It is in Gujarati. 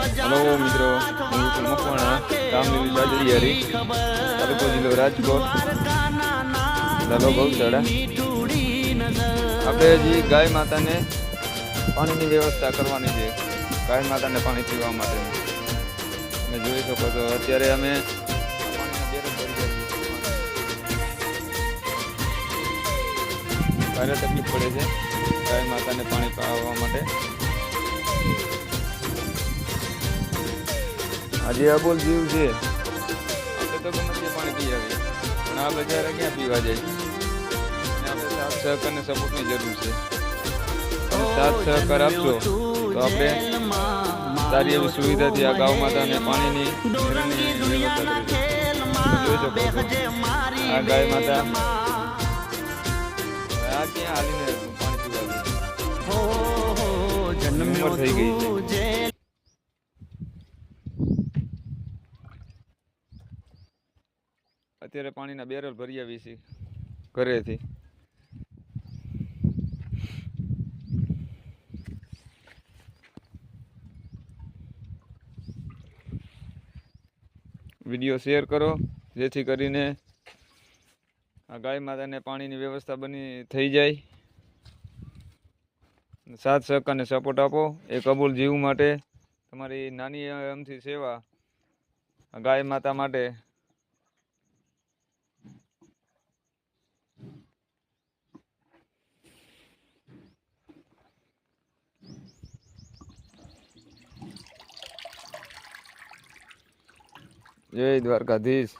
હલો મિત્રો, હું વિપુલ મકવાણા, ગામ લીલી બાજરીયારી, તાલુકો જિલ્લો રાજકોટ, લાલો ગૌશાળા. આપણે હજી ગાય માતાને પાણીની વ્યવસ્થા કરવાની છે. ગાય માતાને પાણી પીવા માટે તમે જોઈ શકો છો. અત્યારે અમે ભારે તકલીફ પડે છે ગાય માતાને પાણી પાવા માટે. આજે અબોલ જીવ છે, આપણે તો ગમે તે પાણી પી આવીએ, પણ આ બજારે ક્યાં પીવા જાય? આપણે સાથ સહકારને સપોર્ટની જરૂર છે. તમે સાથ સહકાર આપશો તો આપણે સારી એવી સુવિધાથી આ ગાય માતાને પાણીની વ્યવસ્થા કરીશું. જોઈ શકો છો આ ગાય માતા આ ક્યાં હાલીને પાણી પીવા ઉંમર થઈ ગઈ છે. અત્યારે પાણીના બેરલ ભરી આવી છે ઘરેથી. વિડીયો શેર કરો જેથી કરીને આ ગાય માતાને પાણીની વ્યવસ્થા થઈ જાય. સાથ સહકારને સપોર્ટ આપો. એક અબોલ જીવ માટે તમારી નાની અમથી સેવા ગાય માતા માટે. જય દ્વારકાધીશ.